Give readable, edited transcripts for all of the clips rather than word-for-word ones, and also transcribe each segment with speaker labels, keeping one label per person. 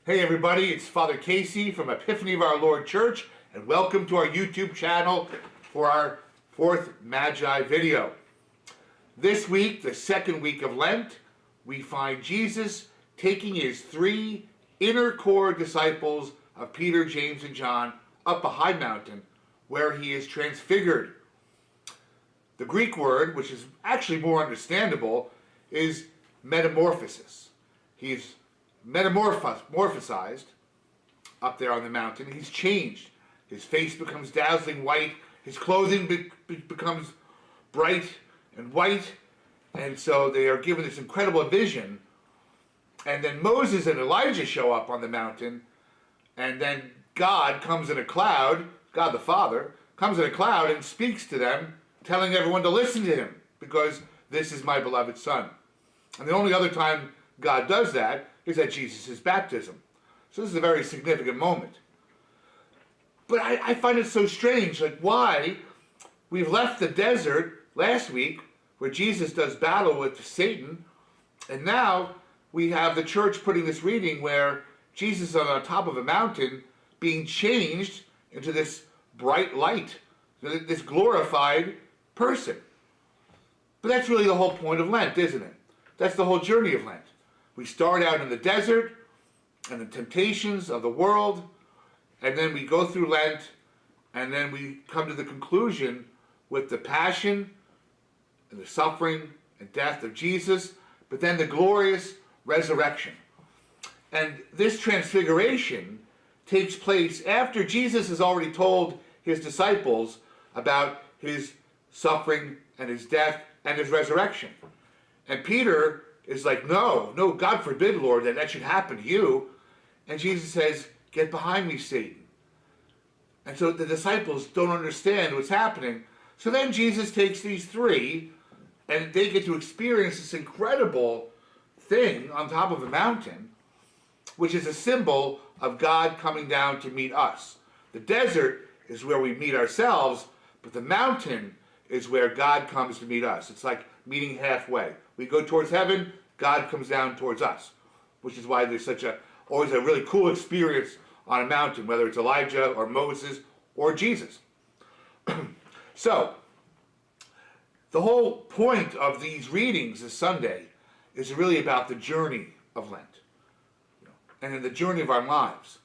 Speaker 1: Hey everybody, it's Father Casey from Epiphany of Our Lord Church, and welcome to our YouTube channel for our fourth Magi video. This week, the second week of Lent, we find Jesus taking his three inner core disciples of Peter, James, and John up a high mountain where he is transfigured. The Greek word, which is actually more understandable, is metamorphosis. He's metamorphosized up there on the mountain. He's changed. His face becomes dazzling white. His clothing becomes bright and white. And so they are given this incredible vision. And then Moses and Elijah show up on the mountain. And then God comes in a cloud, God the Father, comes in a cloud and speaks to them, telling everyone to listen to him, because this is my beloved Son. And the only other time God does that is at Jesus' baptism. So this is a very significant moment. But I find it so strange, like why we've left the desert last week where Jesus does battle with Satan, and now we have the church putting this reading where Jesus is on top of a mountain being changed into this bright light, this glorified person. But that's really the whole point of Lent, isn't it? That's the whole journey of Lent. We start out in the desert and the temptations of the world, and then we go through Lent, and then we come to the conclusion with the passion and the suffering and death of Jesus, but then the glorious resurrection. And this transfiguration takes place after Jesus has already told his disciples about his suffering and his death and his resurrection. And Peter is like, no, God forbid, Lord, that should happen to you. And Jesus says, get behind me, Satan. And so the disciples don't understand what's happening. So then Jesus takes these three, and they get to experience this incredible thing on top of a mountain, which is a symbol of God coming down to meet us. The desert is where we meet ourselves, but the mountain is where God comes to meet us. It's like meeting halfway. We go towards heaven, God comes down towards us, which is why there's always a really cool experience on a mountain, whether it's Elijah or Moses or Jesus. So, the whole point of these readings this Sunday is really about the journey of Lent, and in the journey of our lives.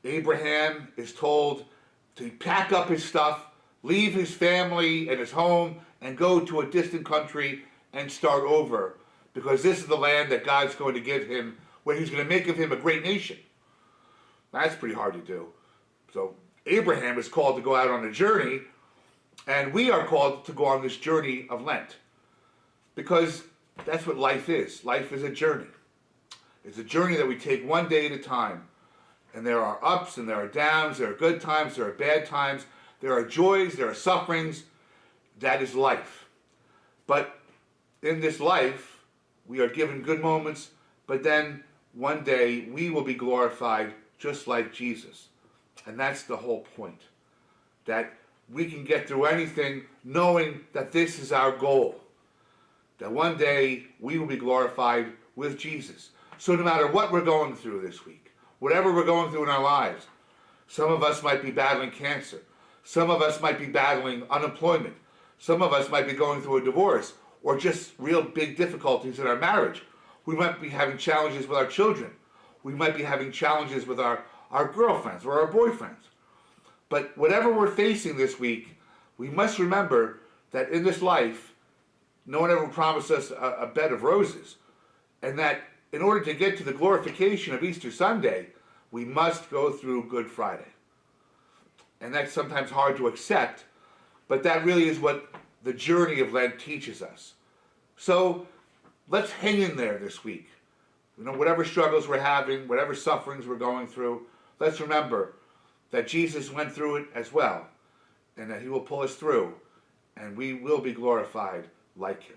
Speaker 1: Abraham is told to pack up his stuff, leave his family and his home, and go to a distant country and start over, because this is the land that God's going to give him, where he's going to make of him a great nation. That's pretty hard to do. So Abraham is called to go out on a journey, and we are called to go on this journey of Lent, because that's what life is. Life is a journey. It's a journey that we take one day at a time. And there are ups and there are downs, there are good times, there are bad times, there are joys, there are sufferings. That is life. But in this life, we are given good moments, but then one day we will be glorified just like Jesus. And that's the whole point. That we can get through anything knowing that this is our goal. That one day we will be glorified with Jesus. So no matter what we're going through this week, whatever we're going through in our lives, some of us might be battling cancer. Some of us might be battling unemployment. Some of us might be going through a divorce or just real big difficulties in our marriage. We might be having challenges with our children. We might be having challenges with our girlfriends or our boyfriends. But whatever we're facing this week, we must remember that in this life, no one ever promised us a bed of roses. And that in order to get to the glorification of Easter Sunday, we must go through Good Friday. And that's sometimes hard to accept, but that really is what the journey of Lent teaches us. So let's hang in there this week. Whatever struggles we're having, whatever sufferings we're going through, let's remember that Jesus went through it as well, and that he will pull us through, and we will be glorified like him.